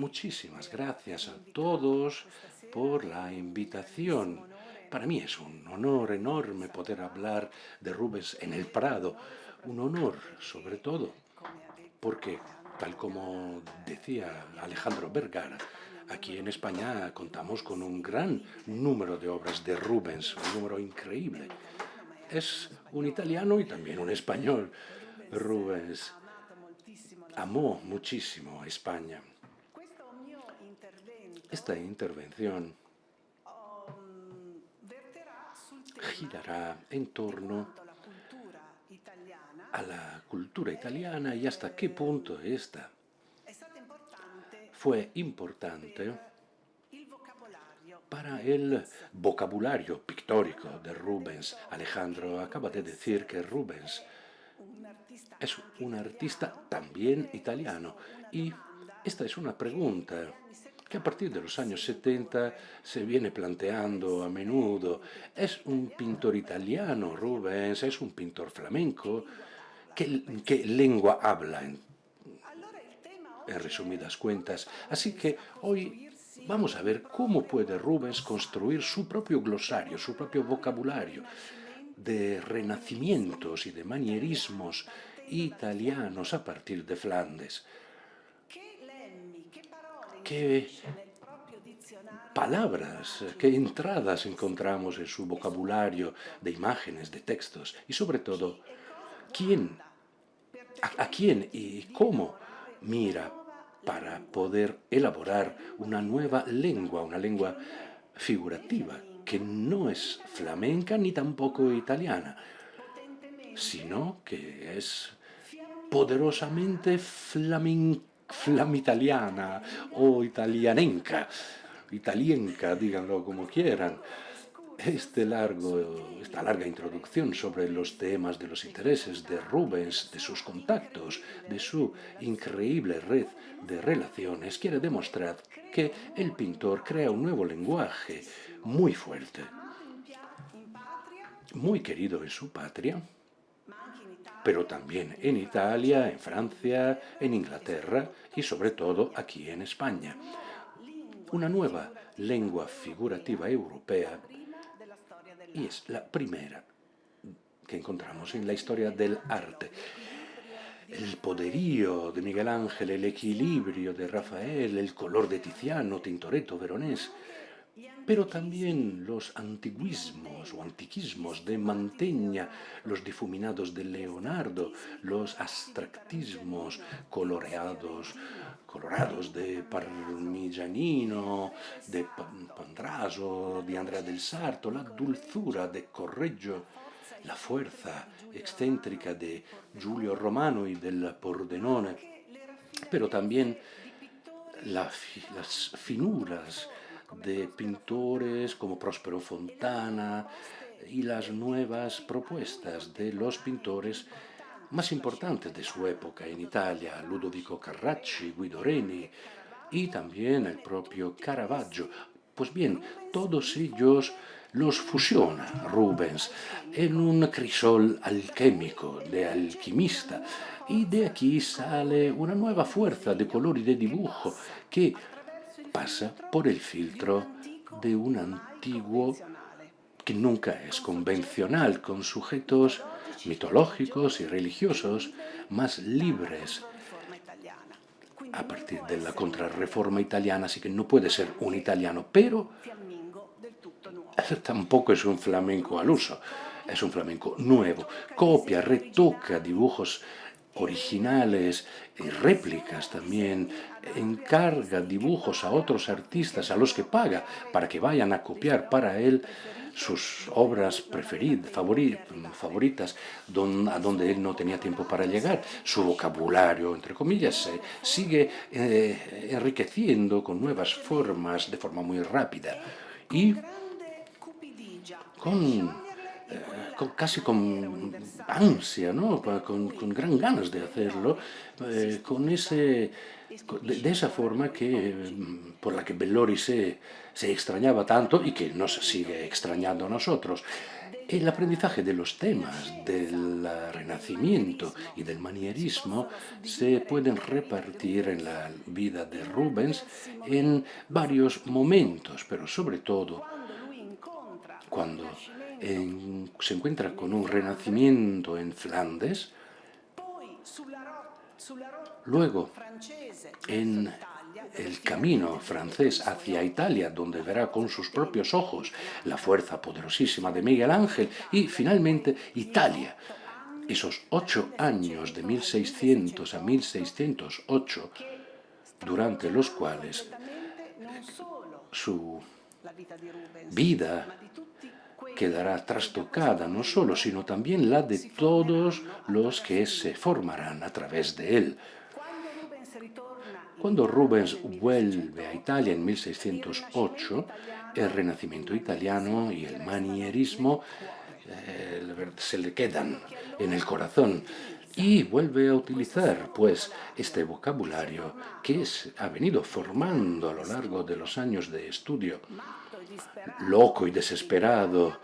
Muchísimas gracias a todos por la invitación. Para mí es un honor enorme poder hablar de Rubens en el Prado. Un honor, sobre todo, porque, tal como decía Alejandro Vergara, aquí en España contamos con un gran número de obras de Rubens, un número increíble. Es un italiano y también un español. Rubens amó muchísimo a España. Esta intervención girará en torno a la cultura italiana y hasta qué punto esta fue importante para el vocabulario pictórico de Rubens. Alejandro acaba de decir que Rubens es un artista también italiano y esta es una pregunta que a partir de los años 70 se viene planteando a menudo. ¿Es un pintor italiano Rubens? ¿Es un pintor flamenco? ¿Qué lengua habla en resumidas cuentas? Así que hoy vamos a ver cómo puede Rubens construir su propio glosario, su propio vocabulario de renacimientos y de manierismos italianos a partir de Flandes. ¿Qué palabras, qué entradas encontramos en su vocabulario de imágenes, de textos? Y sobre todo, a quién y cómo mira para poder elaborar una nueva lengua, una lengua figurativa, que no es flamenca ni tampoco italiana, sino que es poderosamente flamitaliana o italianenca, italienca, díganlo como quieran. Esta larga introducción sobre los temas de los intereses de Rubens, de sus contactos, de su increíble red de relaciones, quiere demostrar que el pintor crea un nuevo lenguaje muy fuerte, muy querido en su patria, pero también en Italia, en Francia, en Inglaterra y sobre todo aquí en España. Una nueva lengua figurativa europea y es la primera que encontramos en la historia del arte. El poderío de Miguel Ángel, el equilibrio de Rafael, el color de Tiziano, Tintoretto, Veronés, pero también los antiguismos o antiquismos de Mantegna, los difuminados de Leonardo, los abstractismos colorados de Parmigianino, de Pandraso, de Andrea del Sarto, la dulzura de Correggio, la fuerza excéntrica de Giulio Romano y del Pordenone, pero también las finuras de pintores como Próspero Fontana y las nuevas propuestas de los pintores más importantes de su época en Italia, Ludovico Carracci, Guido Reni y también el propio Caravaggio. Pues bien, todos ellos los fusiona Rubens en un crisol alquímico, de alquimista, y de aquí sale una nueva fuerza de color y de dibujo que pasa por el filtro de un antiguo que nunca es convencional, con sujetos mitológicos y religiosos más libres a partir de la contrarreforma italiana, así que no puede ser un italiano, pero tampoco es un flamenco al uso, es un flamenco nuevo, copia, retoca dibujos originales y réplicas también, encarga dibujos a otros artistas a los que paga para que vayan a copiar para él sus obras favoritas, a donde él no tenía tiempo para llegar. Su vocabulario, entre comillas, se sigue enriqueciendo con nuevas formas de forma muy rápida y con casi con ansia, ¿no? Con gran ganas de hacerlo, de esa forma por la que Bellori se extrañaba tanto y que nos sigue extrañando a nosotros. El aprendizaje de los temas del Renacimiento y del manierismo se pueden repartir en la vida de Rubens en varios momentos, pero sobre todo cuando se encuentra con un Renacimiento en Flandes, luego en el camino francés hacia Italia, donde verá con sus propios ojos la fuerza poderosísima de Miguel Ángel, y finalmente Italia. Esos 8 años de 1600 a 1608, durante los cuales su vida quedará trastocada no solo, sino también la de todos los que se formarán a través de él. Cuando Rubens vuelve a Italia en 1608, el Renacimiento italiano y el manierismo se le quedan en el corazón y vuelve a utilizar pues este vocabulario que ha venido formando a lo largo de los años de estudio, loco y desesperado,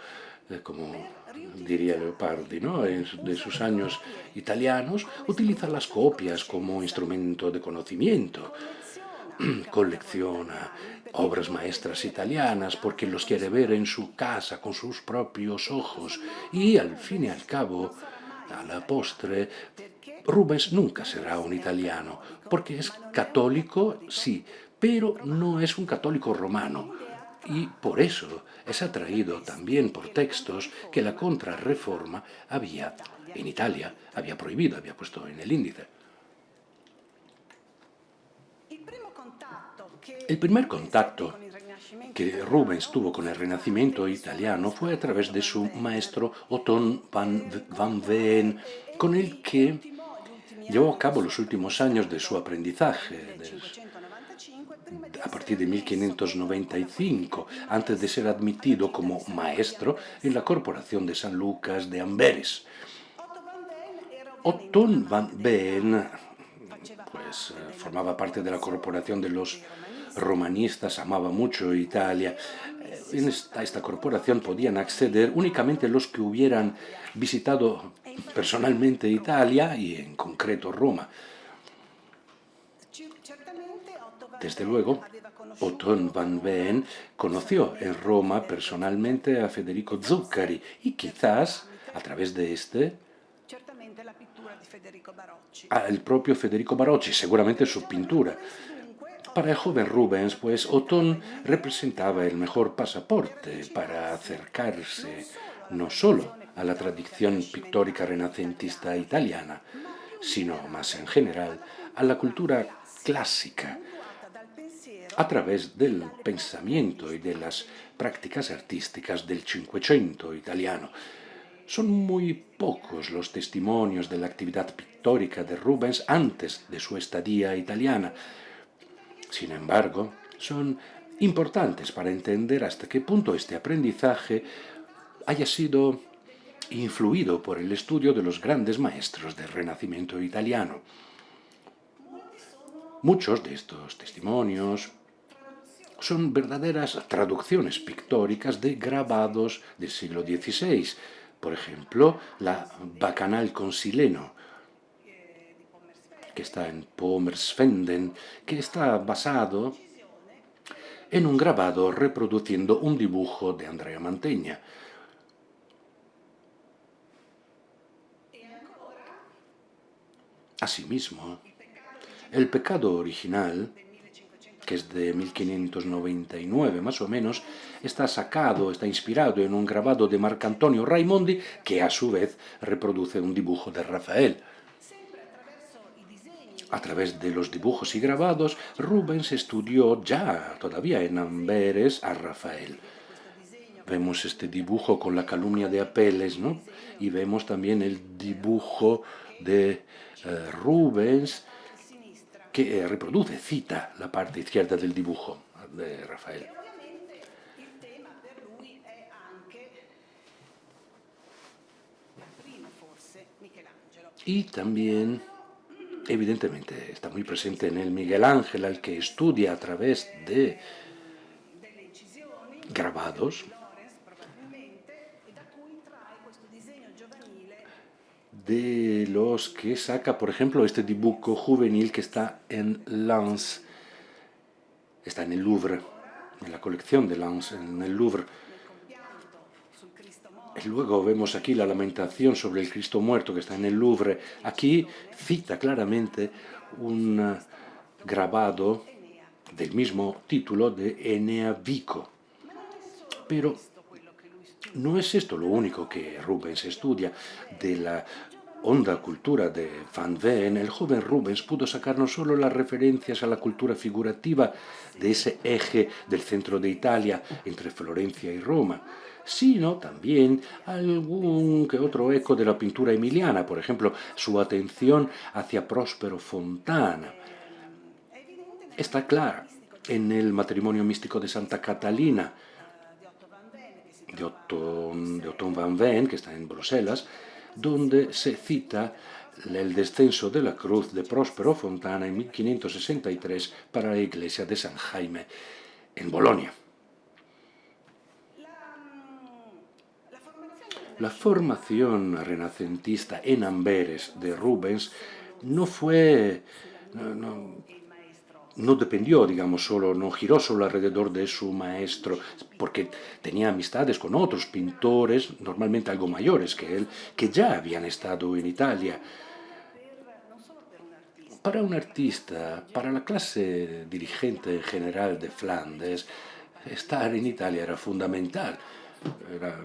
como diría Leopardi, ¿no? De sus años italianos, utiliza las copias como instrumento de conocimiento, colecciona obras maestras italianas porque los quiere ver en su casa con sus propios ojos y al fin y al cabo, a la postre, Rubens nunca será un italiano porque es católico, sí, pero no es un católico romano. Y por eso es atraído también por textos que la Contrarreforma en Italia, había prohibido, había puesto en el índice. El primer contacto que Rubens tuvo con el Renacimiento italiano fue a través de su maestro Othon van Veen, con el que llevó a cabo los últimos años de su aprendizaje, a partir de 1595, antes de ser admitido como maestro en la Corporación de San Lucas de Amberes. Othon van Veen pues, formaba parte de la corporación de los romanistas, amaba mucho Italia. En esta corporación podían acceder únicamente los que hubieran visitado personalmente Italia y en concreto Roma. Desde luego, Othon van Veen conoció en Roma personalmente a Federico Zuccari y quizás a través de al propio Federico Barocci, seguramente su pintura. Para el joven Rubens, pues, Othon representaba el mejor pasaporte para acercarse no solo a la tradición pictórica renacentista italiana, sino más en general a la cultura clásica, a través del pensamiento y de las prácticas artísticas del Cinquecento italiano. Son muy pocos los testimonios de la actividad pictórica de Rubens antes de su estadía italiana. Sin embargo, son importantes para entender hasta qué punto este aprendizaje haya sido influido por el estudio de los grandes maestros del Renacimiento italiano. Muchos de estos testimonios son verdaderas traducciones pictóricas de grabados del siglo XVI. Por ejemplo, la Bacanal con Sileno, que está en Pommersfenden, que está basado en un grabado reproduciendo un dibujo de Andrea Mantegna. Asimismo, El pecado original, que es de 1599 más o menos, está inspirado en un grabado de Marcantonio Raimondi, que a su vez reproduce un dibujo de Rafael. A través de los dibujos y grabados, Rubens estudió ya, todavía en Amberes, a Rafael. Vemos este dibujo con la calumnia de Apeles, ¿no? Y vemos también el dibujo de Rubens, que reproduce, cita la parte izquierda del dibujo de Rafael. Y también, evidentemente, está muy presente en el Miguel Ángel, al que estudia a través de grabados de los que saca, por ejemplo, este dibujo juvenil que está en Lens, está en el Louvre, en la colección de Lens, en el Louvre. Y luego vemos aquí la lamentación sobre el Cristo muerto que está en el Louvre. Aquí cita claramente un grabado del mismo título de Enea Vico. Pero no es esto lo único que Rubens estudia. De la honda cultura de Van Veen, el joven Rubens pudo sacar no solo las referencias a la cultura figurativa de ese eje del centro de Italia entre Florencia y Roma, sino también algún que otro eco de la pintura emiliana, por ejemplo, su atención hacia Próspero Fontana. Está clara en el matrimonio místico de Santa Catalina, de Otto van Veen, que está en Bruselas, donde se cita el descenso de la cruz de Próspero Fontana en 1563 para la iglesia de San Jaime en Bolonia. La formación renacentista en Amberes de Rubens no fue, no dependió, digamos, no giró solo alrededor de su maestro, porque tenía amistades con otros pintores, normalmente algo mayores que él, que ya habían estado en Italia. Para un artista, para la clase dirigente en general de Flandes, estar en Italia era fundamental, era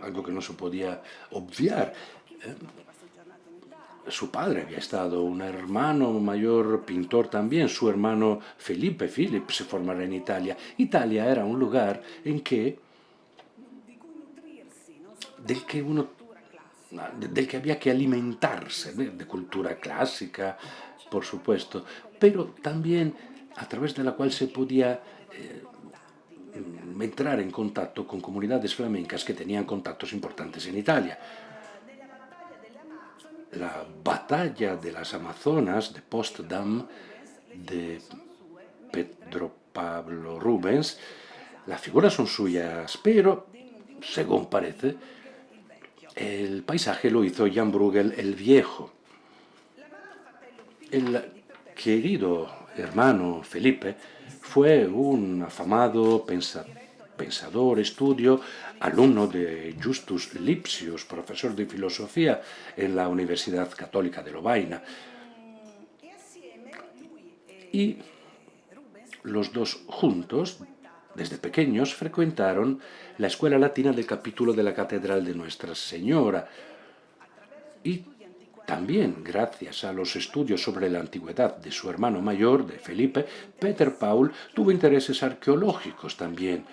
algo que no se podía obviar. Su padre había estado, un hermano mayor pintor también, su hermano Felipe, Philip, se formará en Italia. Italia era un lugar en del que había que alimentarse, de cultura clásica, por supuesto, pero también a través de la cual se podía entrar en contacto con comunidades flamencas que tenían contactos importantes en Italia. La batalla de las Amazonas de Potsdam de Pedro Pablo Rubens, las figuras son suyas, pero, según parece, el paisaje lo hizo Jan Bruegel el Viejo. El querido hermano Felipe fue un afamado pensador, estudio, alumno de Justus Lipsius, profesor de filosofía en la Universidad Católica de Lovaina. Y los dos juntos, desde pequeños, frecuentaron la escuela latina del capítulo de la Catedral de Nuestra Señora. Y también, gracias a los estudios sobre la antigüedad de su hermano mayor, de Felipe, Peter Paul tuvo intereses arqueológicos también,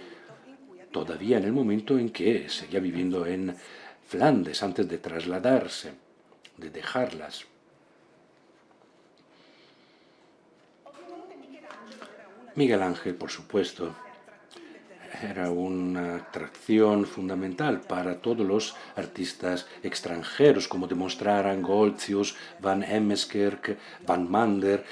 todavía en el momento en que seguía viviendo en Flandes, antes de trasladarse, de dejarlas. Miguel Ángel, por supuesto, era una atracción fundamental para todos los artistas extranjeros, como demostraran Goltzius, Van Heemskerk, Van Mander,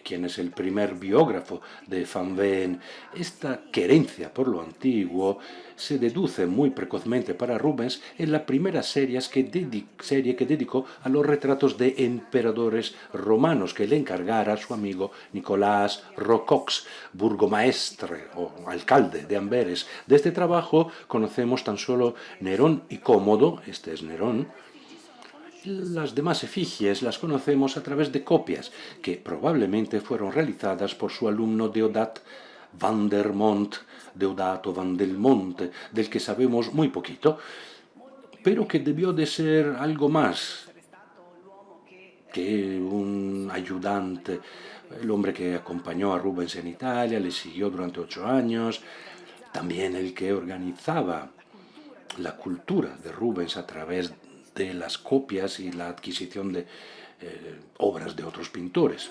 quien es el primer biógrafo de Van Veen. Esta querencia por lo antiguo se deduce muy precozmente para Rubens en la primera serie que dedicó a los retratos de emperadores romanos que le encargara a su amigo Nicolás Rocox, burgomaestre o alcalde de Amberes. De este trabajo conocemos tan solo Nerón y Cómodo, este es Nerón. Las demás efigies las conocemos a través de copias que probablemente fueron realizadas por su alumno Deodat van der Mont, Deodato van del Monte, del que sabemos muy poquito, pero que debió de ser algo más que un ayudante, el hombre que acompañó a Rubens en Italia, le siguió durante 8 años, también el que organizaba la cultura de Rubens a través de las copias y la adquisición de obras de otros pintores.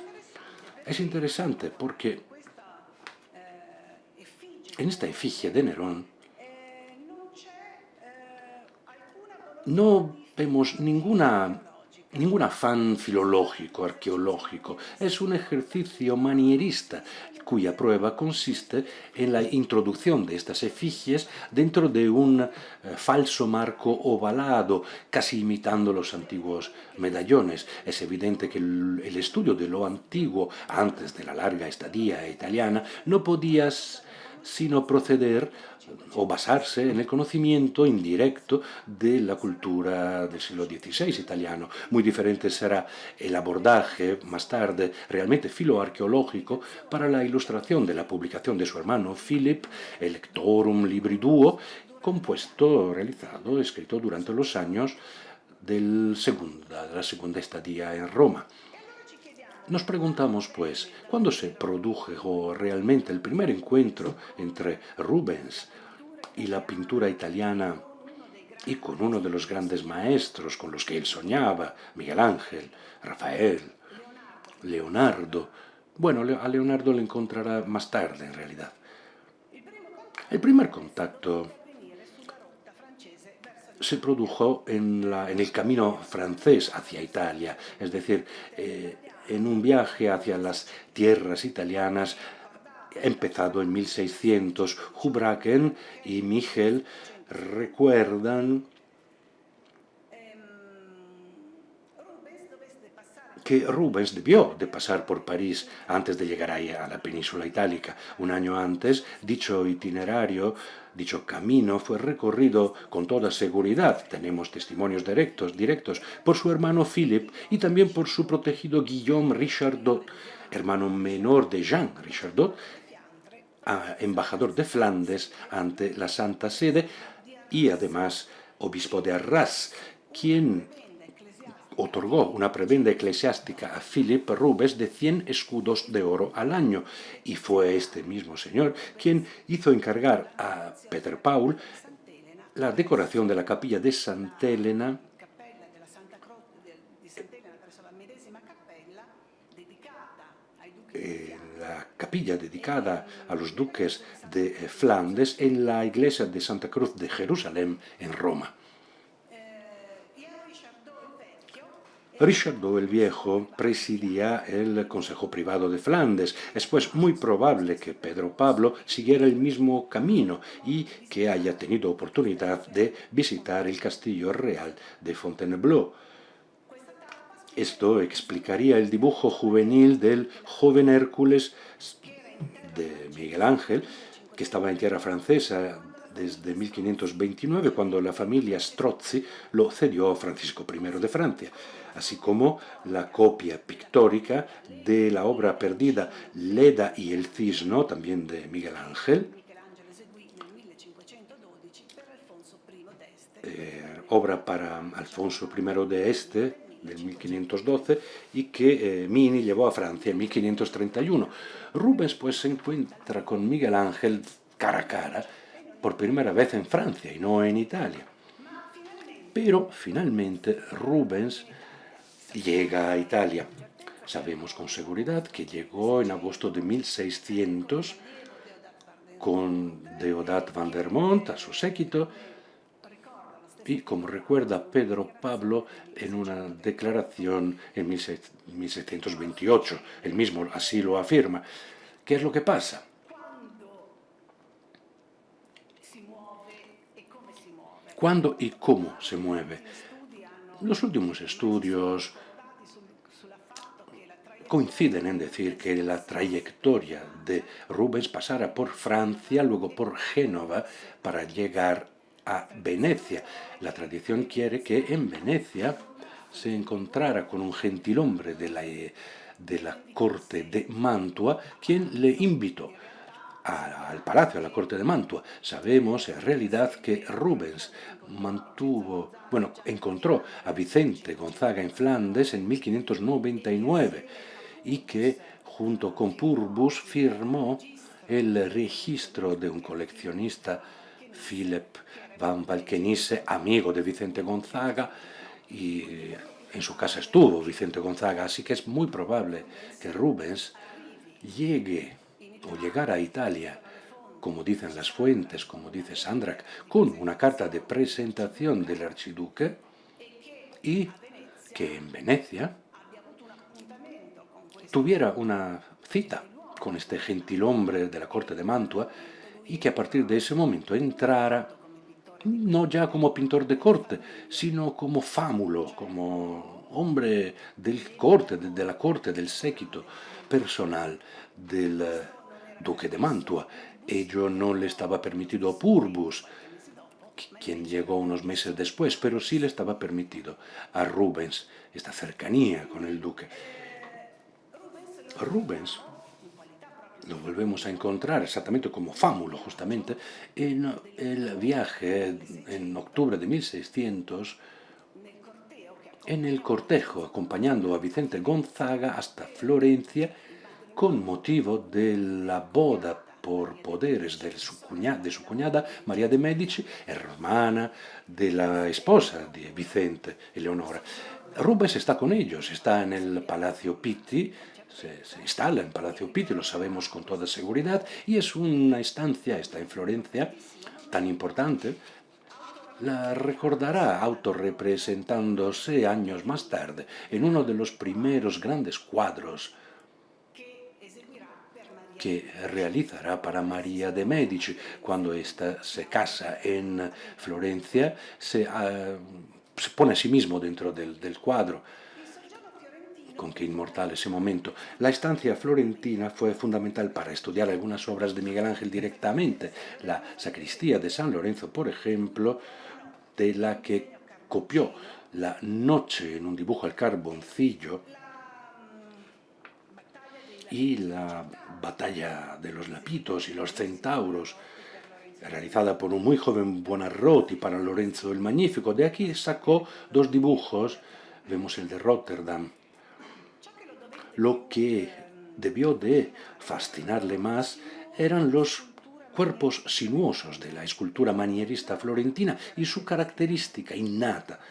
Es interesante porque en esta efigie de Nerón no vemos ninguna ningún afán filológico, arqueológico. Es un ejercicio manierista cuya prueba consiste en la introducción de estas efigies dentro de un falso marco ovalado, casi imitando los antiguos medallones. Es evidente que el estudio de lo antiguo, antes de la larga estadía italiana, no podía sino proceder o basarse en el conocimiento indirecto de la cultura del siglo XVI italiano. Muy diferente será el abordaje más tarde realmente filoarqueológico para la ilustración de la publicación de su hermano Philip, el Lectorum Libri Duo, escrito durante los años de la segunda estadía en Roma. Nos preguntamos, pues, ¿cuándo se produjo realmente el primer encuentro entre Rubens y la pintura italiana y con uno de los grandes maestros con los que él soñaba, Miguel Ángel, Rafael, Leonardo? Bueno, a Leonardo le encontrará más tarde, en realidad. El primer contacto se produjo en el camino francés hacia Italia, es decir, en un viaje hacia las tierras italianas empezado en 1600. Houbraken y Michel recuerdan que Rubens debió de pasar por París antes de llegar ahí a la península itálica. Un año antes, dicho itinerario, dicho camino fue recorrido con toda seguridad. Tenemos testimonios directos por su hermano Philip y también por su protegido Guillaume Richardot, hermano menor de Jean Richardot, embajador de Flandes ante la Santa Sede y además obispo de Arras, quien otorgó una prebenda eclesiástica a Philip Rubens de 100 escudos de oro al año, y fue este mismo señor quien hizo encargar a Peter Paul la decoración de la capilla de Sant'Elena, la capilla dedicada a los duques de Flandes en la iglesia de Santa Cruz de Jerusalén en Roma. Richardot el Viejo presidía el Consejo Privado de Flandes. Es pues muy probable que Pedro Pablo siguiera el mismo camino y que haya tenido oportunidad de visitar el Castillo Real de Fontainebleau. Esto explicaría el dibujo juvenil del joven Hércules de Miguel Ángel, que estaba en tierra francesa desde 1529, cuando la familia Strozzi lo cedió a Francisco I de Francia, así como la copia pictórica de la obra perdida Leda y el Cisno, también de Miguel Ángel, obra para Alfonso I de Este, del 1512, y que Mini llevó a Francia en 1531. Rubens pues se encuentra con Miguel Ángel cara a cara por primera vez en Francia y no en Italia. Pero finalmente Rubens llega a Italia. Sabemos con seguridad que llegó en agosto de 1600 con Deodat van der Montt a su séquito, y como recuerda Pedro Pablo en una declaración en 1728, él mismo así lo afirma. ¿Qué es lo que pasa? ¿Cuándo y cómo se mueve? Los últimos estudios coinciden en decir que la trayectoria de Rubens pasara por Francia, luego por Génova, para llegar a Venecia. La tradición quiere que en Venecia se encontrara con un gentilhombre de la corte de Mantua, quien le invitó al palacio, a la corte de Mantua. Sabemos en realidad que Rubens encontró a Vicente Gonzaga en Flandes en 1599 y que junto con Purbus firmó el registro de un coleccionista, Philip van Valkenisse, amigo de Vicente Gonzaga, y en su casa estuvo Vicente Gonzaga, así que es muy probable que Rubens llegara a Italia, como dicen las fuentes, como dice Sandrac, con una carta de presentación del archiduque, y que en Venecia tuviera una cita con este gentilhombre de la corte de Mantua y que a partir de ese momento entrara no ya como pintor de corte, sino como fámulo, como hombre del corte, de la corte, del séquito personal del duque de Mantua. Ello no le estaba permitido a Purbus, quien llegó unos meses después, pero sí le estaba permitido a Rubens esta cercanía con el duque. Rubens lo volvemos a encontrar exactamente como fámulo, justamente, en el viaje en octubre de 1600, en el cortejo, acompañando a Vicente Gonzaga hasta Florencia con motivo de la boda por poderes de su cuñada María de Medici, hermana de la esposa de Vicente, Eleonora. Rubens está con ellos, está en el Palacio Pitti, se instala en Palacio Pitti, lo sabemos con toda seguridad, y es una estancia, está en Florencia, tan importante. La recordará autorrepresentándose años más tarde en uno de los primeros grandes cuadros que realizará para María de Medici. Cuando ésta se casa en Florencia, se pone a sí mismo dentro del cuadro, con que inmortal ese momento. La estancia florentina fue fundamental para estudiar algunas obras de Miguel Ángel directamente. La sacristía de San Lorenzo, por ejemplo, de la que copió la noche en un dibujo al carboncillo, y la batalla de los Lapitos y los Centauros, realizada por un muy joven Buonarroti para Lorenzo el Magnífico. De aquí sacó dos dibujos, vemos el de Rotterdam. Lo que debió de fascinarle más eran los cuerpos sinuosos de la escultura manierista florentina y su característica innata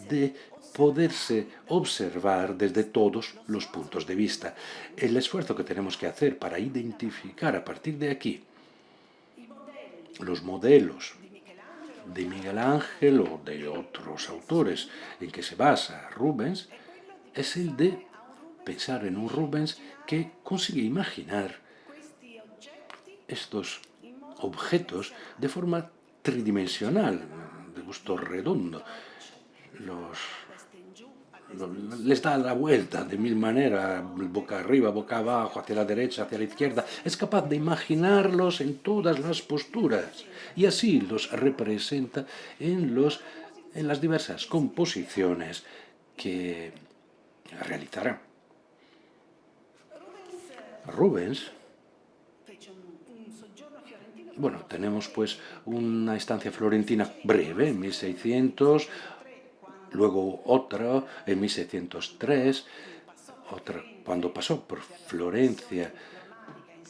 de poderse observar desde todos los puntos de vista. El esfuerzo que tenemos que hacer para identificar a partir de aquí los modelos de Miguel Ángel o de otros autores en que se basa Rubens es el de pensar en un Rubens que consigue imaginar estos objetos de forma tridimensional, de gusto redondo. Les da la vuelta de mil maneras, boca arriba, boca abajo, hacia la derecha, hacia la izquierda. Es capaz de imaginarlos en todas las posturas y así los representa en las diversas composiciones que realizará. Rubens, bueno, tenemos pues una estancia florentina breve en 1600, luego otra en 1603, otra cuando pasó por Florencia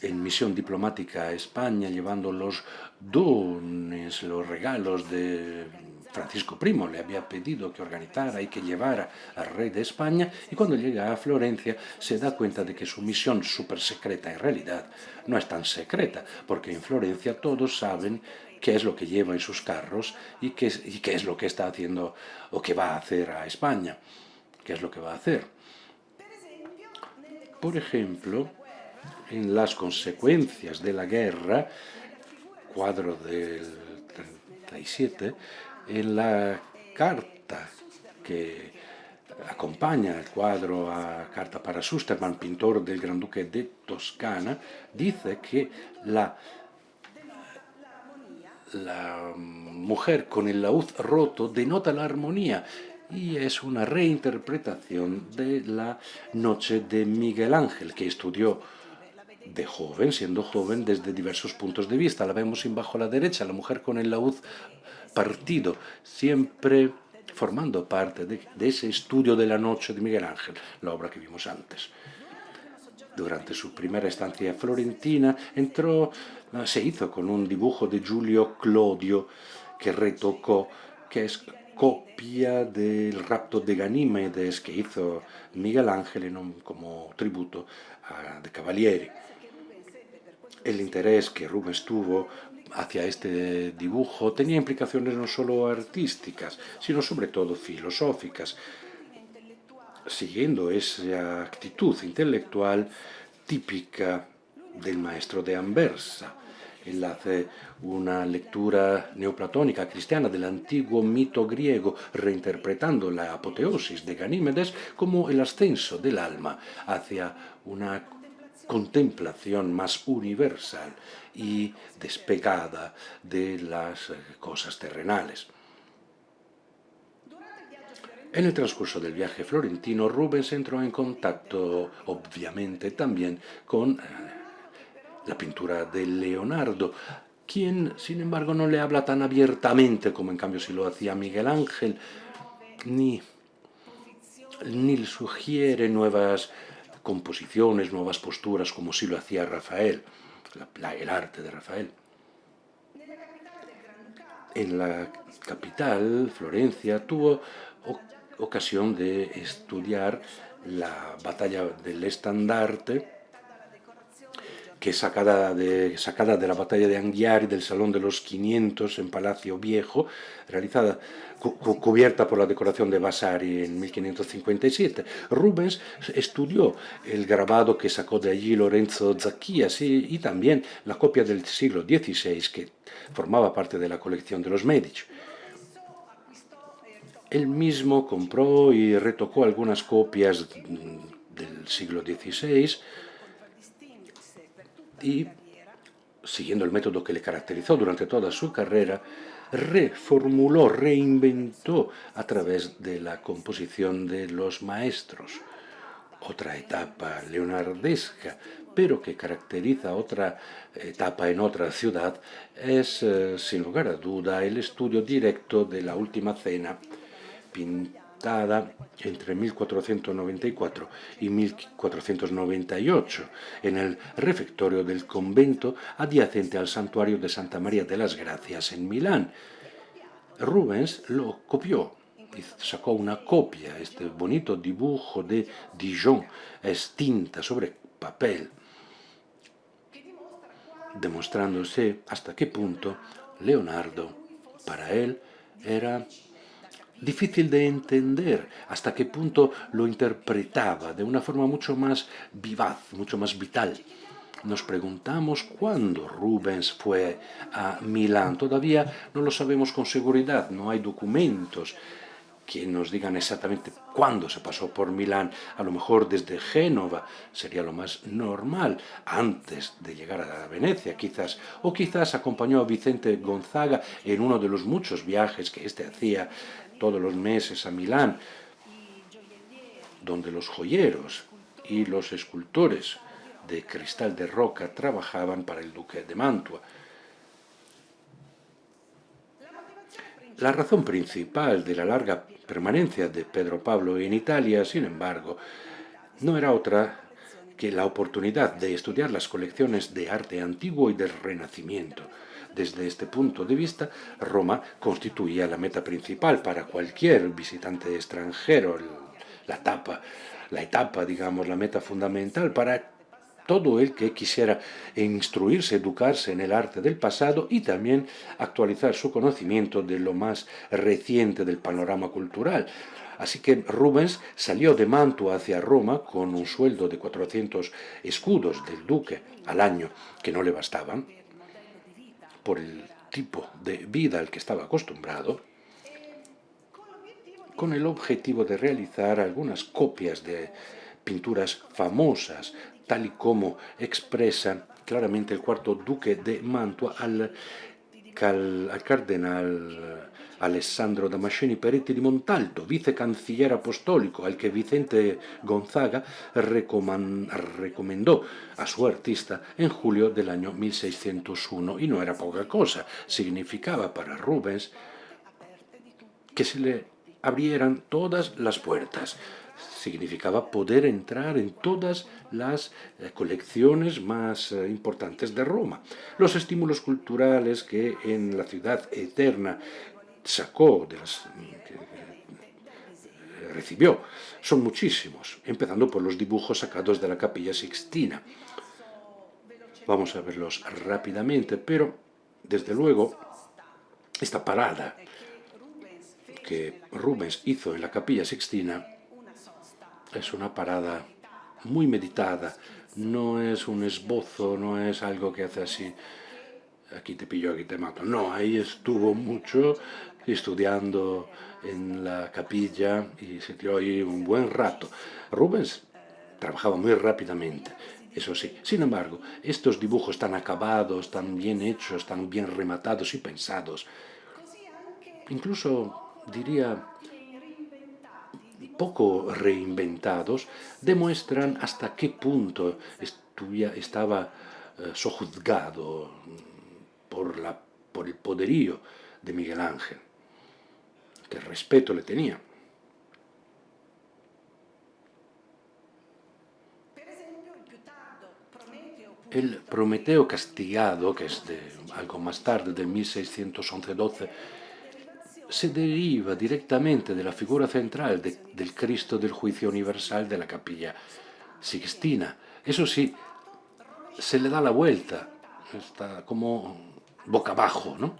en misión diplomática a España, llevando los dones, los regalos de Francisco Primo. Le había pedido que organizara y que llevara al rey de España, y cuando llega a Florencia se da cuenta de que su misión súper secreta en realidad no es tan secreta, porque en Florencia todos saben qué es lo que lleva en sus carros y qué es lo que está haciendo o que va a hacer a España, qué es lo que va a hacer. Por ejemplo, en las consecuencias de la guerra, cuadro del 37, en la carta que acompaña el cuadro a Carta para Sustermann, pintor del Gran Duque de Toscana, dice que la mujer con el laúd roto denota la armonía, y es una reinterpretación de la Noche de Miguel Ángel, que estudió de joven, siendo joven, desde diversos puntos de vista. La vemos bajo a la derecha, la mujer con el laúd partido, siempre formando parte de ese estudio de la Noche de Miguel Ángel, la obra que vimos antes. Durante su primera estancia florentina se hizo con un dibujo de Giulio Clodio que retocó, que es copia del rapto de Ganímedes que hizo Miguel Ángel como tributo de Cavalieri. El interés que Rubens tuvo hacia este dibujo tenía implicaciones no solo artísticas, sino sobre todo filosóficas. siguiendo esa actitud intelectual típica del maestro de Anversa. Él hace una lectura neoplatónica cristiana del antiguo mito griego, reinterpretando la apoteosis de Ganímedes como el ascenso del alma hacia una contemplación más universal y despegada de las cosas terrenales. En el transcurso del viaje florentino, Rubens entró en contacto, obviamente, también con la pintura de Leonardo, quien, sin embargo, no le habla tan abiertamente como en cambio si lo hacía Miguel Ángel, ni, ni le sugiere nuevas composiciones, nuevas posturas, como si lo hacía Rafael, el arte de Rafael. En la capital, Florencia, tuvo ocasión de estudiar la batalla del Estandarte, que es sacada de la batalla de Anghiari, del Salón de los 500 en Palacio Viejo, realizada, cubierta por la decoración de Vasari en 1557. Rubens estudió el grabado que sacó de allí Lorenzo Zacchias y también la copia del siglo XVI que formaba parte de la colección de los Medici. Él mismo compró y retocó algunas copias del siglo XVI y, siguiendo el método que le caracterizó durante toda su carrera, reformuló, reinventó a través de la composición de los maestros. Otra etapa leonardesca, pero que caracteriza otra etapa en otra ciudad, es, sin lugar a duda, el estudio directo de la Última Cena, pintada entre 1494 y 1498 en el refectorio del convento adyacente al santuario de Santa María de las Gracias en Milán. Rubens lo copió y sacó una copia, este bonito dibujo de Dijon, es tinta sobre papel, demostrándose hasta qué punto Leonardo, para él, era difícil de entender, hasta qué punto lo interpretaba de una forma mucho más vivaz, mucho más vital. Nos preguntamos cuándo Rubens fue a Milán. Todavía no lo sabemos con seguridad, no hay documentos que nos digan exactamente cuándo se pasó por Milán. A lo mejor desde Génova sería lo más normal, antes de llegar a Venecia quizás, o quizás acompañó a Vicente Gonzaga en uno de los muchos viajes que éste hacía todos los meses a Milán, donde los joyeros y los escultores de cristal de roca trabajaban para el duque de Mantua. La razón principal de la larga permanencia de Pedro Pablo en Italia, sin embargo, no era otra que la oportunidad de estudiar las colecciones de arte antiguo y del Renacimiento. Desde este punto de vista, Roma constituía la meta principal para cualquier visitante extranjero, la etapa, digamos, la meta fundamental para todo el que quisiera instruirse, educarse en el arte del pasado y también actualizar su conocimiento de lo más reciente del panorama cultural. Así que Rubens salió de Mantua hacia Roma con un sueldo de 400 escudos del duque al año, que no le bastaban, por el tipo de vida al que estaba acostumbrado, con el objetivo de realizar algunas copias de pinturas famosas, tal y como expresa claramente el cuarto duque de Mantua al cardenal Alessandro Damasceni Peretti di Montalto, vicecanciller apostólico, al que Vicente Gonzaga recomendó a su artista en julio del año 1601. Y no era poca cosa, significaba para Rubens que se le abrieran todas las puertas. Significaba poder entrar en todas las colecciones más importantes de Roma. Los estímulos culturales que en la ciudad eterna sacó, recibió, son muchísimos, empezando por los dibujos sacados de la Capilla Sixtina. Vamos a verlos rápidamente, pero desde luego esta parada que Rubens hizo en la Capilla Sixtina Es una parada muy meditada, no es un esbozo, no es algo que hace así, aquí te pillo, aquí te mato. No, ahí estuvo mucho estudiando en la capilla y se tiró ahí un buen rato. Rubens trabajaba muy rápidamente, eso sí. Sin embargo, estos dibujos tan acabados, tan bien hechos, tan bien rematados y pensados, incluso diría poco reinventados, demuestran hasta qué punto estaba sojuzgado por, por el poderío de Miguel Ángel, que respeto le tenía. El Prometeo castigado, que es de algo más tarde, del 1611-12, se deriva directamente de la figura central del Cristo del Juicio Universal de la Capilla Sixtina. Eso sí, se le da la vuelta, está como boca abajo, ¿no?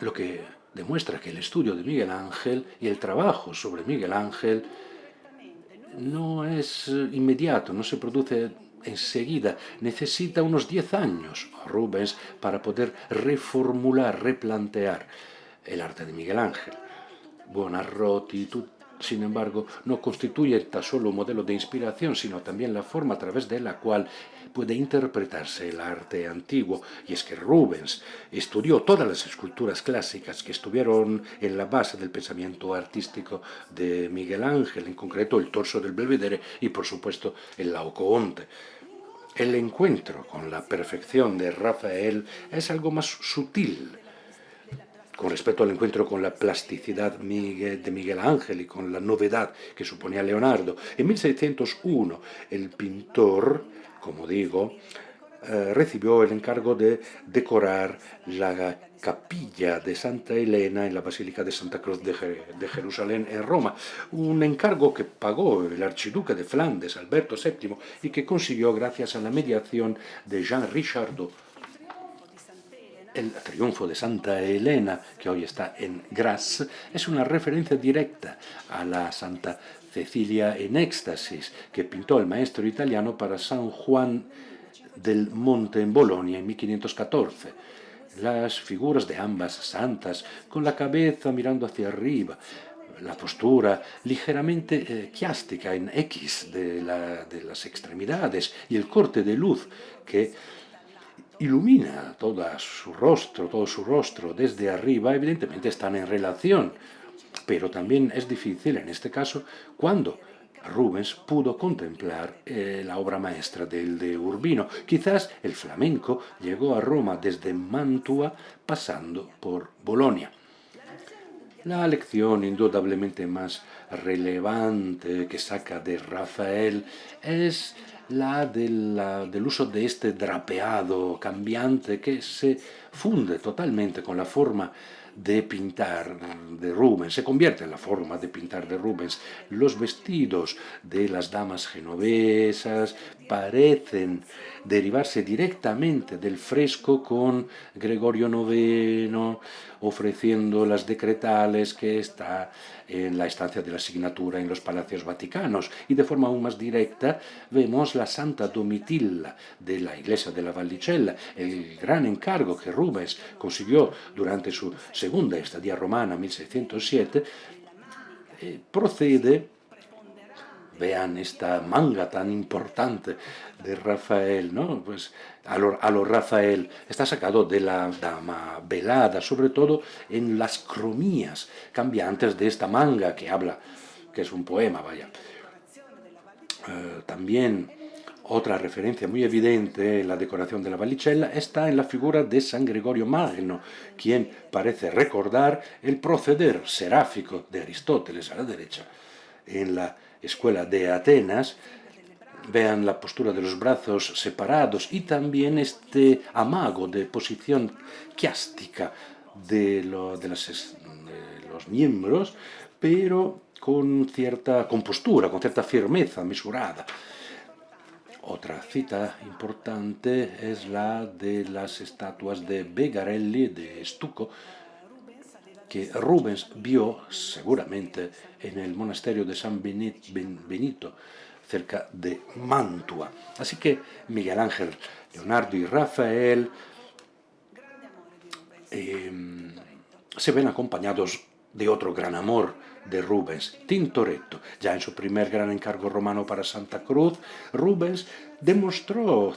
Lo que demuestra que el estudio de Miguel Ángel y el trabajo sobre Miguel Ángel no es inmediato, no se produce enseguida, necesita unos 10 años Rubens para poder reformular, replantear el arte de Miguel Ángel. Buonarroti, sin embargo, no constituye tan solo un modelo de inspiración, sino también la forma a través de la cual puede interpretarse el arte antiguo. Y es que Rubens estudió todas las esculturas clásicas que estuvieron en la base del pensamiento artístico de Miguel Ángel, en concreto el torso del Belvedere y, por supuesto, el Laocoonte. El encuentro con la perfección de Rafael es algo más sutil con respecto al encuentro con la plasticidad de Miguel Ángel y con la novedad que suponía Leonardo. En 1601, el pintor, como digo, recibió el encargo de decorar la capilla de Santa Elena en la Basílica de Santa Cruz de Jerusalén en Roma, un encargo que pagó el archiduque de Flandes, Alberto VII, y que consiguió gracias a la mediación de Jean Richardot. El triunfo de Santa Elena, que hoy está en Grasse, es una referencia directa a la Santa Cecilia en éxtasis que pintó el maestro italiano para San Juan del Monte en Bolonia en 1514. Las figuras de ambas santas, con la cabeza mirando hacia arriba, la postura ligeramente quiástica en X de las extremidades y el corte de luz que ilumina todo su rostro desde arriba, evidentemente están en relación, pero también es difícil en este caso cuando Rubens pudo contemplar la obra maestra del de Urbino. Quizás el flamenco llegó a Roma desde Mantua pasando por Bolonia. La lección indudablemente más relevante que saca de Rafael es del uso de este drapeado cambiante que se funde totalmente con la forma de pintar de Rubens, se convierte en la forma de pintar de Rubens. Los vestidos de las damas genovesas parecen derivarse directamente del fresco con Gregorio IX, ofreciendo las decretales que está en la estancia de la Signatura en los palacios vaticanos. Y de forma aún más directa vemos la Santa Domitilla de la iglesia de la Vallicella, el gran encargo que Rubens consiguió durante su segunda estadía romana, 1607, procede. Vean esta manga tan importante de Rafael, ¿no? Pues a lo Rafael está sacado de la dama velada, sobre todo en las cromías cambiantes de esta manga que habla, que es un poema, vaya. También otra referencia muy evidente en la decoración de la Vallicella está en la figura de San Gregorio Magno, quien parece recordar el proceder seráfico de Aristóteles a la derecha. En la escuela de Atenas, vean la postura de los brazos separados y también este amago de posición quiástica de los miembros, pero con cierta compostura, con cierta firmeza mesurada. Otra cita importante es la de las estatuas de Begarelli de Stucco, que Rubens vio seguramente en el monasterio de San Benito, cerca de Mantua. Así que Miguel Ángel, Leonardo y Rafael se ven acompañados de otro gran amor de Rubens, Tintoretto. Ya en su primer gran encargo romano para Santa Cruz, Rubens demostró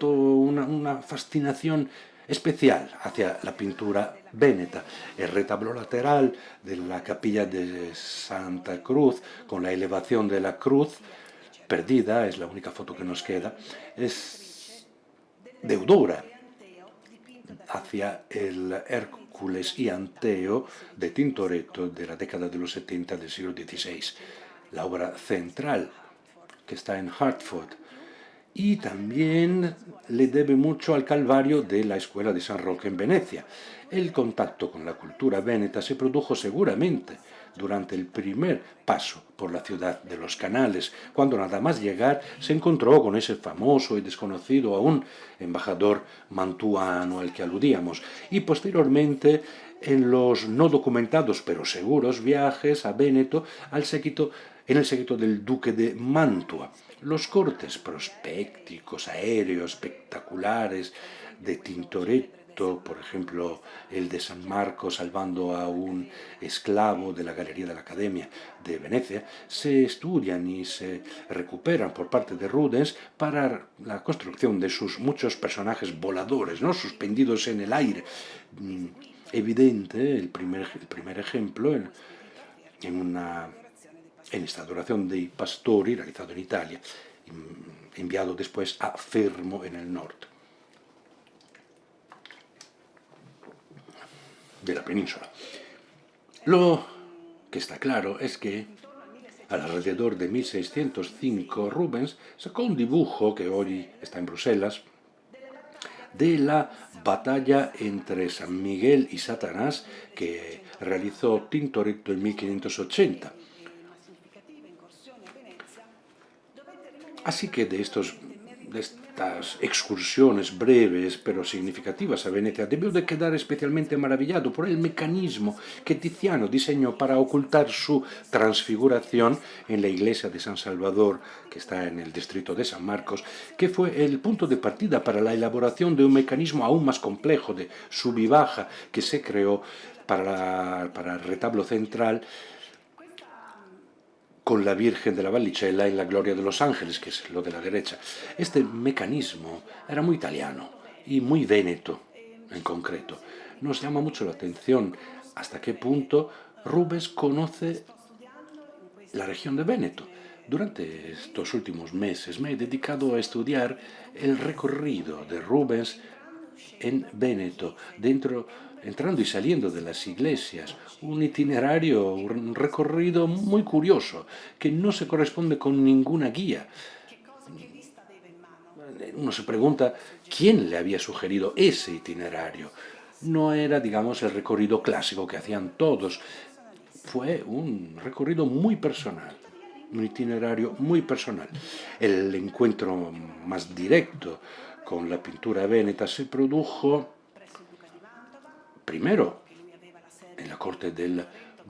una fascinación especial hacia la pintura véneta. El retablo lateral de la capilla de Santa Cruz, con la elevación de la cruz, perdida, es la única foto que nos queda, es deudora hacia el Hércules y Anteo de Tintoretto de la década de los 70 del siglo XVI, la obra central que está en Hartford. Y también le debe mucho al Calvario de la Escuela de San Roque en Venecia. El contacto con la cultura véneta se produjo seguramente durante el primer paso por la ciudad de los canales, cuando nada más llegar se encontró con ese famoso y desconocido aún embajador mantuano al que aludíamos, y posteriormente en los no documentados pero seguros viajes a Véneto en el séquito del duque de Mantua. Los cortes prospécticos, aéreos, espectaculares de Tintoretto, por ejemplo, el de San Marco salvando a un esclavo de la Galería de la Academia de Venecia, se estudian y se recuperan por parte de Rubens para la construcción de sus muchos personajes voladores, ¿no?, suspendidos en el aire. Evidente el primer ejemplo en esta adoración dei Pastori, realizado en Italia, enviado después a Fermo en el norte de la península. Lo que está claro es que alrededor de 1605 Rubens sacó un dibujo que hoy está en Bruselas de la batalla entre San Miguel y Satanás que realizó Tintoretto en 1580. Así que de estas excursiones breves pero significativas a Venecia debió de quedar especialmente maravillado por el mecanismo que Tiziano diseñó para ocultar su transfiguración en la iglesia de San Salvador, que está en el distrito de San Marcos, que fue el punto de partida para la elaboración de un mecanismo aún más complejo de sub y baja que se creó para el retablo central, con la Virgen de la Vallicella en la Gloria de los Ángeles, que es lo de la derecha. Este mecanismo era muy italiano y muy véneto en concreto. Nos llama mucho la atención hasta qué punto Rubens conoce la región de Véneto. Durante estos últimos meses me he dedicado a estudiar el recorrido de Rubens en Véneto, entrando y saliendo de las iglesias, un itinerario, un recorrido muy curioso, que no se corresponde con ninguna guía. Uno se pregunta quién le había sugerido ese itinerario. No era, digamos, el recorrido clásico que hacían todos. Fue un recorrido muy personal, un itinerario muy personal. El encuentro más directo con la pintura véneta se produjo primero en la corte del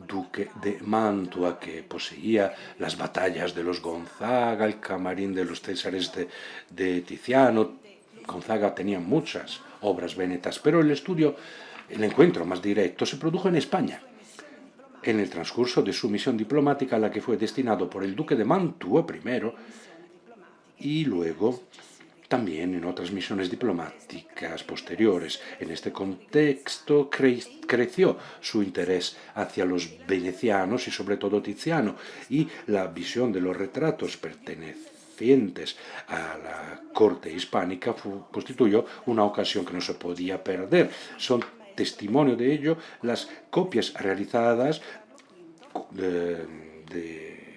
duque de Mantua, que poseía las batallas de los Gonzaga, el camarín de los Césares de Tiziano. Gonzaga tenía muchas obras vénetas, pero el encuentro más directo se produjo en España, en el transcurso de su misión diplomática a la que fue destinado por el duque de Mantua primero y luego también en otras misiones diplomáticas posteriores. En este contexto creció su interés hacia los venecianos y sobre todo Tiziano, y la visión de los retratos pertenecientes a la corte hispánica constituyó una ocasión que no se podía perder. Son testimonio de ello las copias realizadas de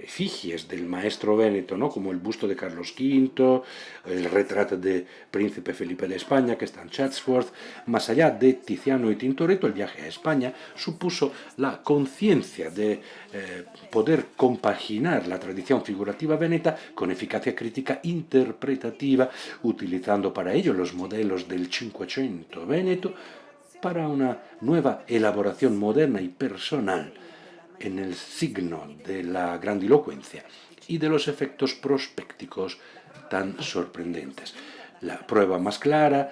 efigies del maestro véneto, ¿no?, como el busto de Carlos V, el retrato de Príncipe Felipe de España, que está en Chatsworth. Más allá de Tiziano y Tintoretto, el viaje a España supuso la conciencia de poder compaginar la tradición figurativa veneta con eficacia crítica interpretativa, utilizando para ello los modelos del Cinquecento véneto, para una nueva elaboración moderna y personal en el signo de la grandilocuencia y de los efectos prospécticos tan sorprendentes. La prueba más clara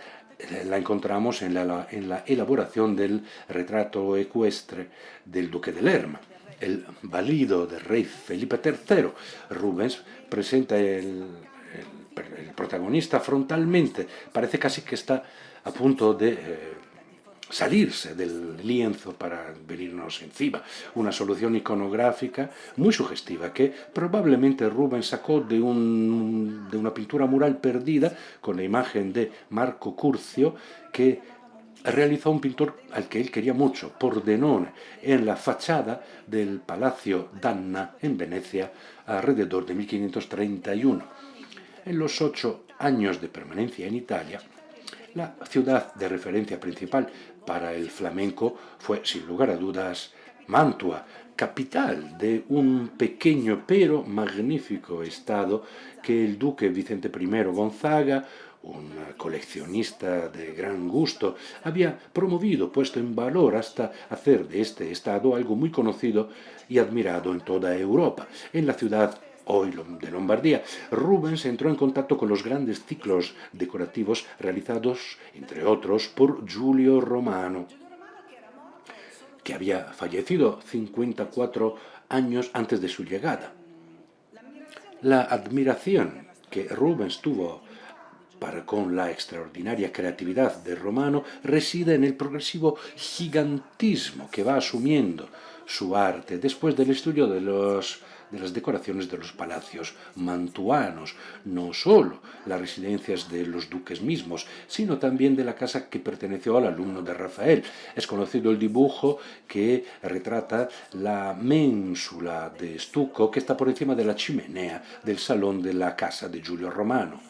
la encontramos en la elaboración del retrato ecuestre del duque de Lerma, el valido del rey Felipe III. Rubens presenta el protagonista frontalmente, parece casi que está a punto de salirse del lienzo para venirnos encima. Una solución iconográfica muy sugestiva que probablemente Rubens sacó de una pintura mural perdida con la imagen de Marco Curcio que realizó un pintor al que él quería mucho, Pordenone, en la fachada del Palacio Danna en Venecia alrededor de 1531. En los 8 años de permanencia en Italia, la ciudad de referencia principal para el flamenco fue, sin lugar a dudas, Mantua, capital de un pequeño pero magnífico estado que el duque Vicente I Gonzaga, un coleccionista de gran gusto, había promovido, puesto en valor hasta hacer de este estado algo muy conocido y admirado en toda Europa. En la ciudad hoy de Lombardía, Rubens entró en contacto con los grandes ciclos decorativos realizados, entre otros, por Giulio Romano, que había fallecido 54 años antes de su llegada. La admiración que Rubens tuvo con la extraordinaria creatividad de Romano reside en el progresivo gigantismo que va asumiendo su arte después del estudio de las decoraciones de los palacios mantuanos, no solo las residencias de los duques mismos, sino también de la casa que perteneció al alumno de Rafael. Es conocido el dibujo que retrata la ménsula de estuco que está por encima de la chimenea del salón de la casa de Giulio Romano.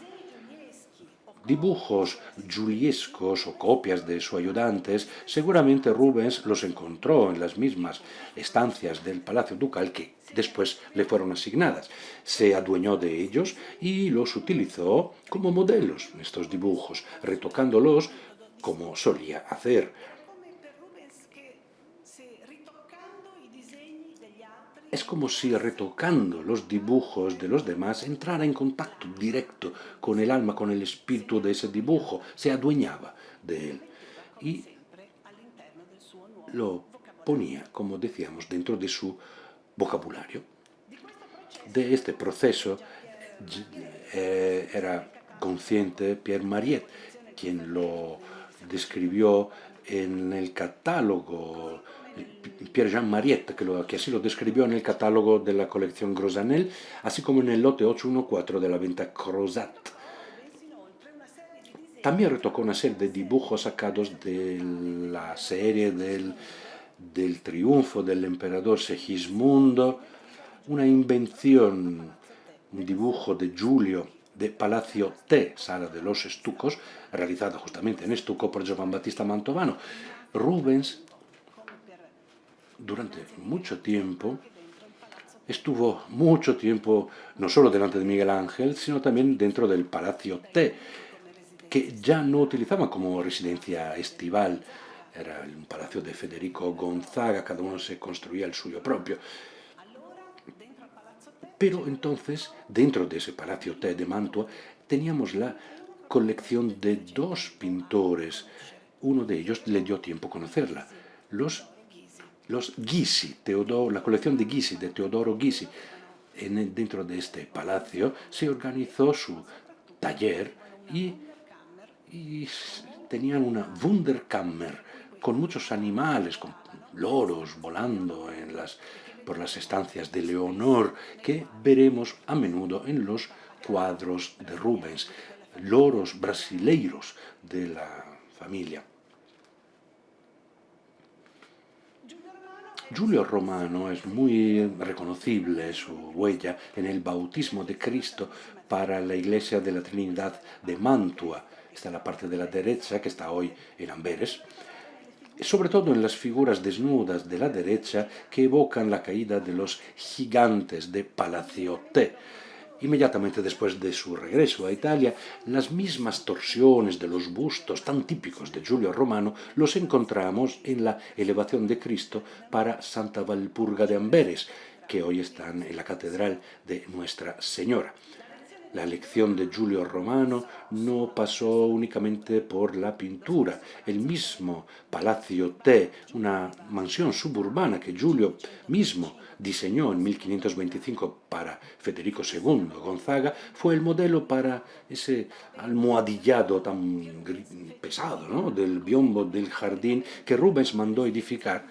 Dibujos juliescos o copias de sus ayudantes, seguramente Rubens los encontró en las mismas estancias del Palacio Ducal que después le fueron asignadas. Se adueñó de ellos y los utilizó como modelos, estos dibujos, retocándolos como solía hacer. Es como si retocando los dibujos de los demás entrara en contacto directo con el alma, con el espíritu de ese dibujo, se adueñaba de él y lo ponía, como decíamos, dentro de su vocabulario. De este proceso era consciente Pierre Mariette, quien lo describió en el catálogo Pierre-Jean Mariette, que así lo describió en el catálogo de la colección Grosanel, así como en el lote 814 de la venta Crozat. También retocó una serie de dibujos sacados de la serie del triunfo del emperador Segismundo, una invención, un dibujo de Giulio de Palacio T, Sala de los Estucos, realizada justamente en estuco por Giovan Battista Mantovano. Rubens durante mucho tiempo estuvo mucho tiempo no solo delante de Miguel Ángel, sino también dentro del Palacio T, que ya no utilizaban como residencia estival. Era un palacio de Federico Gonzaga, cada uno se construía el suyo propio. Pero entonces, dentro de ese Palacio T de Mantua, teníamos la colección de 2 pintores. Uno de ellos le dio tiempo a conocerla, los Ghisi, la colección de Ghisi, de Teodoro Ghisi. Dentro de este palacio se organizó su taller y tenían una Wunderkammer con muchos animales, con loros volando por las estancias de Leonor, que veremos a menudo en los cuadros de Rubens, loros brasileiros de la familia. Giulio Romano es muy reconocible su huella en el bautismo de Cristo para la iglesia de la Trinidad de Mantua. Está en la parte de la derecha, que está hoy en Amberes, sobre todo en las figuras desnudas de la derecha que evocan la caída de los gigantes de Palacio T. Inmediatamente después de su regreso a Italia, las mismas torsiones de los bustos tan típicos de Giulio Romano los encontramos en la elevación de Cristo para Santa Valpurga de Amberes, que hoy están en la Catedral de Nuestra Señora. La elección de Giulio Romano no pasó únicamente por la pintura. El mismo Palacio T, una mansión suburbana que Giulio mismo diseñó en 1525 para Federico II Gonzaga, fue el modelo para ese almohadillado tan pesado, ¿no?, del biombo del jardín que Rubens mandó edificar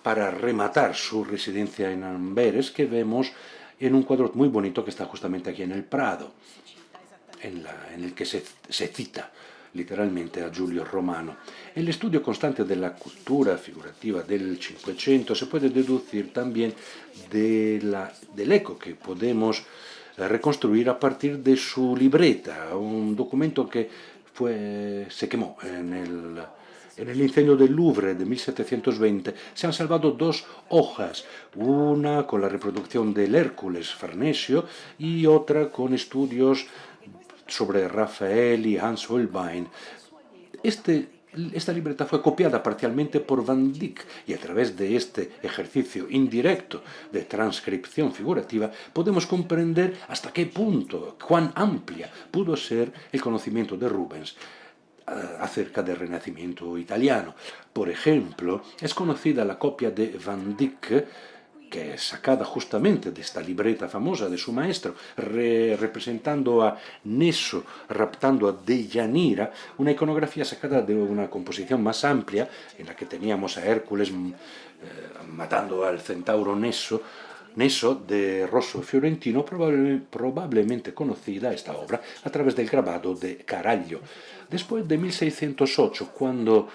para rematar su residencia en Amberes, que vemos en un cuadro muy bonito que está justamente aquí en el Prado, en el que se cita literalmente a Giulio Romano. El estudio constante de la cultura figurativa del Cinquecento se puede deducir también del eco que podemos reconstruir a partir de su libreta, un documento que se quemó en el incendio del Louvre de 1720. Se han salvado dos hojas, una con la reproducción del Hércules Farnesio y otra con estudios sobre Rafael y Hans Holbein. Esta libreta fue copiada parcialmente por Van Dyck y a través de este ejercicio indirecto de transcripción figurativa podemos comprender hasta qué punto, cuán amplia pudo ser el conocimiento de Rubens acerca del Renacimiento italiano. Por ejemplo, es conocida la copia de Van Dyck, que es sacada justamente de esta libreta famosa de su maestro, representando a Neso raptando a Deianira, una iconografía sacada de una composición más amplia, en la que teníamos a Hércules matando al centauro Neso de Rosso Fiorentino, probablemente conocida esta obra a través del grabado de Caraglio. Después de 1608, cuando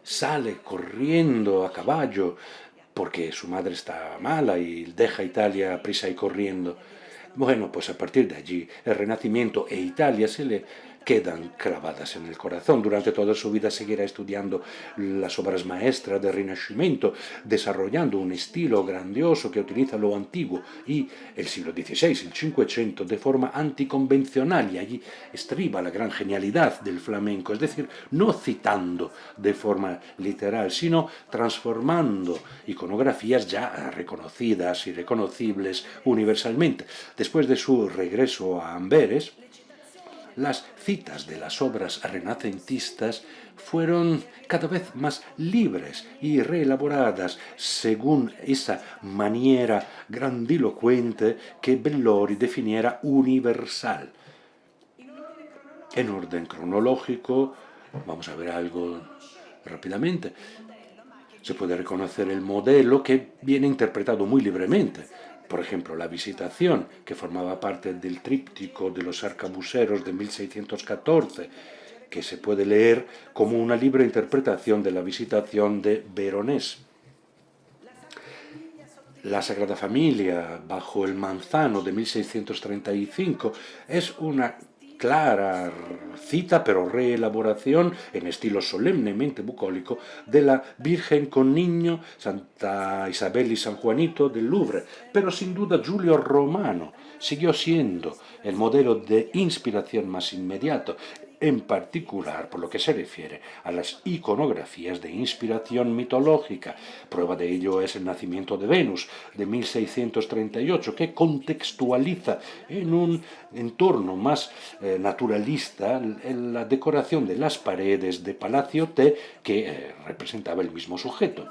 sale corriendo a caballo porque su madre está mala y deja Italia prisa y corriendo. Bueno, pues a partir de allí el Renacimiento e Italia se le quedan clavadas en el corazón. Durante toda su vida seguirá estudiando las obras maestras del Rinascimento, desarrollando un estilo grandioso que utiliza lo antiguo y el siglo XVI, el Cinquecento, de forma anticonvencional, y allí estriba la gran genialidad del flamenco, es decir, no citando de forma literal, sino transformando iconografías ya reconocidas y reconocibles universalmente. Después de su regreso a Amberes, las citas de las obras renacentistas fueron cada vez más libres y reelaboradas según esa maniera grandilocuente que Bellori definiera universal. En orden cronológico, vamos a ver algo rápidamente. Se puede reconocer el modelo que viene interpretado muy libremente. Por ejemplo, la Visitación, que formaba parte del tríptico de los arcabuceros de 1614, que se puede leer como una libre interpretación de la Visitación de Veronés. La Sagrada Familia, bajo el Manzano de 1635, es una clara cita, pero reelaboración en estilo solemnemente bucólico de la Virgen con Niño, Santa Isabel y San Juanito del Louvre. Pero sin duda Giulio Romano siguió siendo el modelo de inspiración más inmediato, en particular por lo que se refiere a las iconografías de inspiración mitológica. Prueba de ello es el Nacimiento de Venus, de 1638, que contextualiza en un entorno más naturalista la decoración de las paredes de Palacio T, que representaba el mismo sujeto.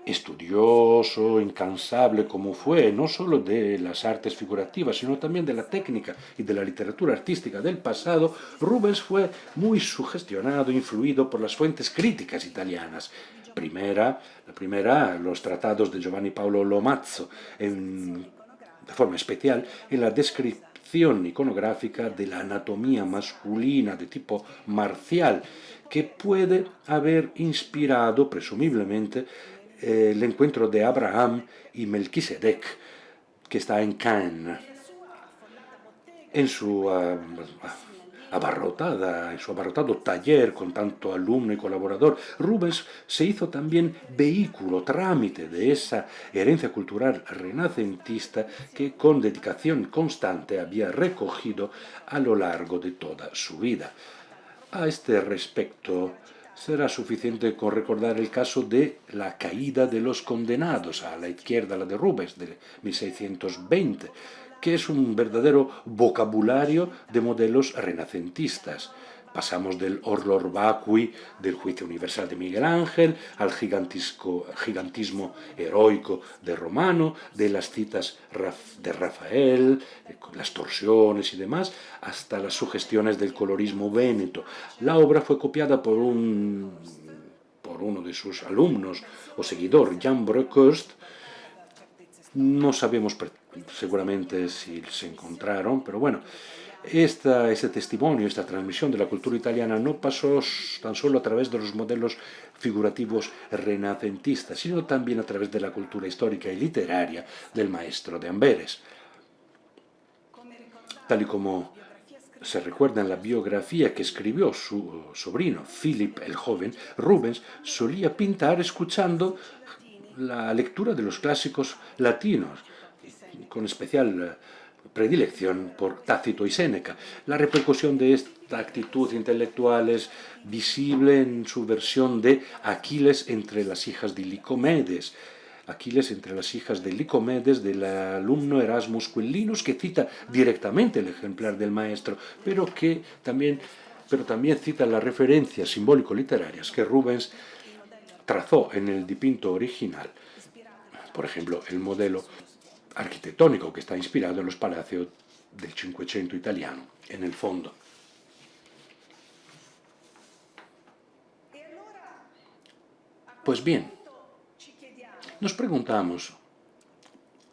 Estudioso, incansable como fue, no solo de las artes figurativas, sino también de la técnica y de la literatura artística del pasado, Rubens fue muy sugestionado, influido por las fuentes críticas italianas. La primera, los tratados de Giovanni Paolo Lomazzo, de forma especial en la descripción iconográfica de la anatomía masculina de tipo marcial, que puede haber inspirado, presumiblemente, el encuentro de Abraham y Melquisedec, que está en Caen. En su abarrotada, en su abarrotado taller con tanto alumno y colaborador, Rubens se hizo también vehículo, trámite de esa herencia cultural renacentista que con dedicación constante había recogido a lo largo de toda su vida. A este respecto, será suficiente con recordar el caso de la caída de los condenados, a la izquierda la de Rubens, de 1620, que es un verdadero vocabulario de modelos renacentistas. Pasamos del Horror Vacui, del juicio universal de Miguel Ángel, al gigantismo heroico de Romano, de las citas de Rafael, las torsiones y demás, hasta las sugestiones del colorismo véneto. La obra fue copiada por uno de sus alumnos o seguidor, Jean Broekhorst. No sabemos seguramente si se encontraron, pero bueno, este testimonio, esta transmisión de la cultura italiana no pasó tan solo a través de los modelos figurativos renacentistas, sino también a través de la cultura histórica y literaria del maestro de Amberes. Tal y como se recuerda en la biografía que escribió su sobrino, Philip el joven, Rubens solía pintar escuchando la lectura de los clásicos latinos, con especial predilección por Tácito y Séneca. La repercusión de esta actitud intelectual es visible en su versión de Aquiles entre las hijas de Licomedes. Aquiles entre las hijas de Licomedes, del alumno Erasmus Quellinus, que cita directamente el ejemplar del maestro, pero también cita las referencias simbólico-literarias que Rubens trazó en el dipinto original. Por ejemplo, el modelo arquitectónico que está inspirado en los palacios del Cinquecento italiano, en el fondo. Pues bien, nos preguntamos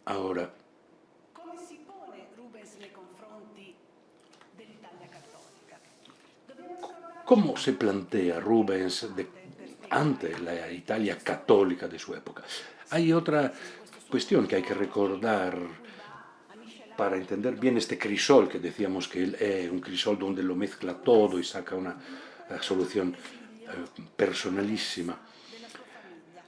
ahora, ¿cómo se plantea Rubens ante la Italia católica de su época? Hay otra cuestión que hay que recordar para entender bien este crisol que decíamos que él es un crisol donde lo mezcla todo y saca una solución personalísima.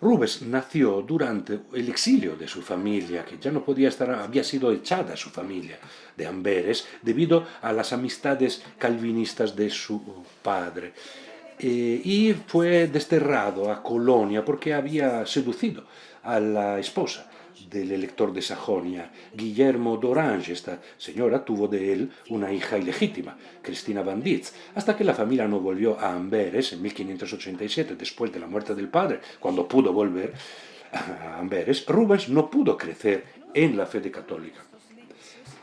Rubens nació durante el exilio de su familia, que ya no podía estar, había sido echada su familia de Amberes debido a las amistades calvinistas de su padre. Y fue desterrado a Colonia porque había seducido a la esposa del elector de Sajonia, Guillermo d'Orange. Esta señora tuvo de él una hija ilegítima, Cristina van Diez, hasta que la familia no volvió a Amberes en 1587, después de la muerte del padre, cuando pudo volver a Amberes. Rubens no pudo crecer en la fe católica.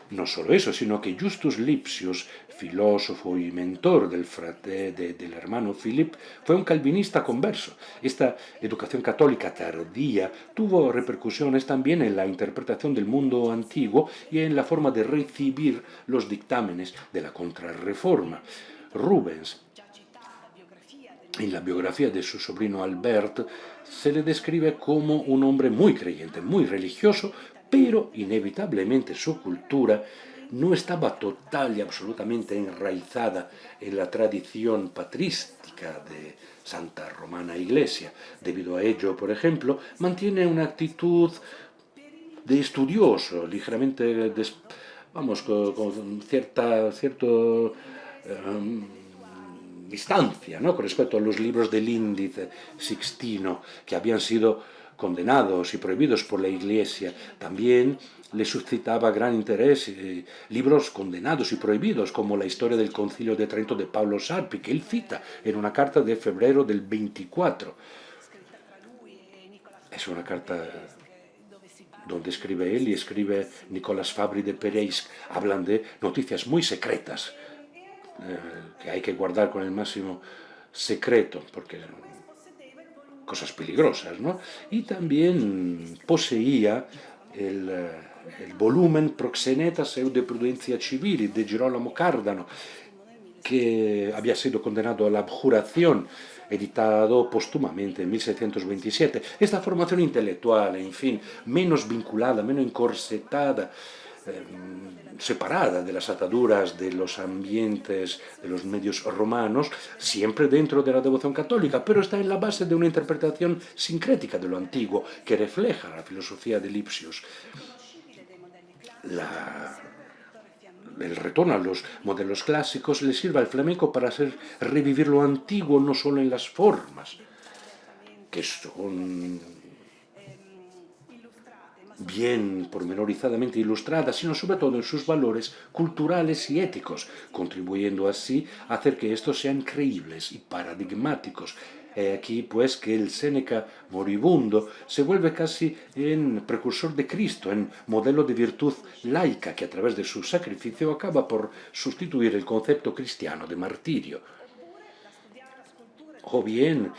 No solo eso, sino que Justus Lipsius, filósofo y mentor del hermano Philip, fue un calvinista converso. Esta educación católica tardía tuvo repercusiones también en la interpretación del mundo antiguo y en la forma de recibir los dictámenes de la Contrarreforma. Rubens, en la biografía de su sobrino Albert, se le describe como un hombre muy creyente, muy religioso, pero inevitablemente su cultura no estaba total y absolutamente enraizada en la tradición patrística de Santa Romana Iglesia. Debido a ello, por ejemplo, mantiene una actitud de estudioso, ligeramente, con cierto distancia, ¿no?, con respecto a los libros del Índice Sixtino, que habían sido condenados y prohibidos por la Iglesia. También le suscitaba gran interés libros condenados y prohibidos, como la historia del Concilio de Trento de Pablo Sarpi, que él cita en una carta de febrero del 24. Es una carta donde escribe él y escribe Nicolás Fabri de Pereis. Hablan de noticias muy secretas, que hay que guardar con el máximo secreto, porque cosas peligrosas, ¿no? Y también poseía el volumen Proxenetas de Prudencia Civili de Girolamo Cardano, que había sido condenado a la abjuración, editado póstumamente en 1627. Esta formación intelectual, en fin, menos vinculada, menos encorsetada separada de las ataduras de los ambientes, de los medios romanos, siempre dentro de la devoción católica, pero está en la base de una interpretación sincrética de lo antiguo, que refleja la filosofía de Lipsius. El retorno a los modelos clásicos le sirve al flamenco para hacer revivir lo antiguo, no solo en las formas, que son bien pormenorizadamente ilustradas, sino sobre todo en sus valores culturales y éticos, contribuyendo así a hacer que estos sean creíbles y paradigmáticos. Aquí, pues, que el Séneca moribundo se vuelve casi en precursor de Cristo, en modelo de virtud laica que a través de su sacrificio acaba por sustituir el concepto cristiano de martirio. O bien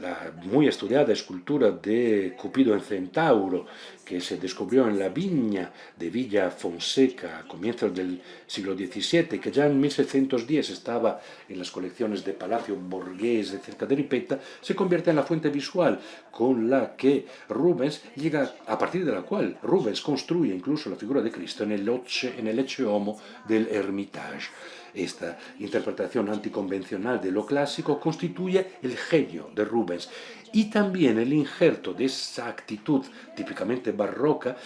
la muy estudiada escultura de Cupido en Centauro, que se descubrió en la viña de Villa Fonseca a comienzos del siglo XVII, que ya en 1610 estaba en las colecciones de Palacio Borghese cerca de Ripetta, se convierte en la fuente visual con la que Rubens llega, a partir de la cual Rubens construye incluso la figura de Cristo en el Ecce Homo del Hermitage. Esta interpretación anticonvencional de lo clásico constituye el genio de Rubens y también el injerto de esa actitud típicamente barroca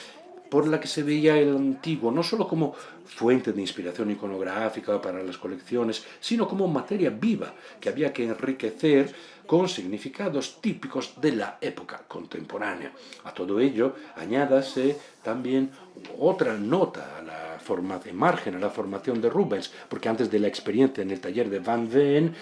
por la que se veía el antiguo, no solo como fuente de inspiración iconográfica para las colecciones, sino como materia viva que había que enriquecer con significados típicos de la época contemporánea. A todo ello, añádase también otra nota a la margen a la formación de Rubens, porque antes de la experiencia en el taller de Van Veen,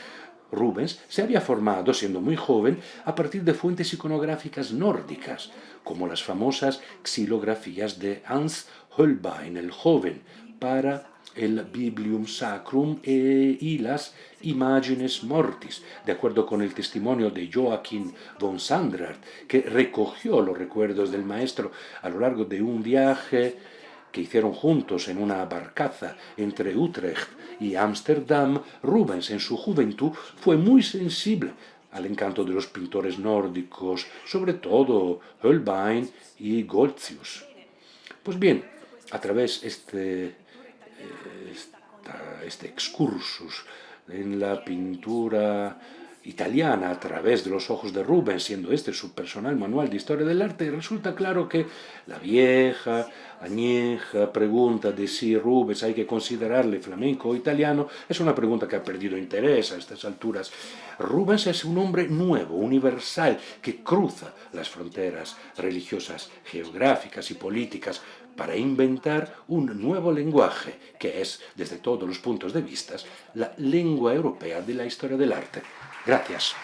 Rubens se había formado, siendo muy joven, a partir de fuentes iconográficas nórdicas, como las famosas xilografías de Hans Holbein el Joven, para el Biblium Sacrum y las Imagines Mortis, de acuerdo con el testimonio de Joachim von Sandrart, que recogió los recuerdos del maestro a lo largo de un viaje que hicieron juntos en una barcaza entre Utrecht y Ámsterdam. Rubens en su juventud fue muy sensible al encanto de los pintores nórdicos, sobre todo Holbein y Goltzius. Pues bien, a través este excursus en la pintura italiana a través de los ojos de Rubens, siendo este su personal manual de historia del arte, resulta claro que la vieja, añeja pregunta de si Rubens hay que considerarle flamenco o italiano es una pregunta que ha perdido interés a estas alturas. Rubens es un hombre nuevo, universal, que cruza las fronteras religiosas, geográficas y políticas para inventar un nuevo lenguaje, que es, desde todos los puntos de vista, la lengua europea de la historia del arte. Gracias.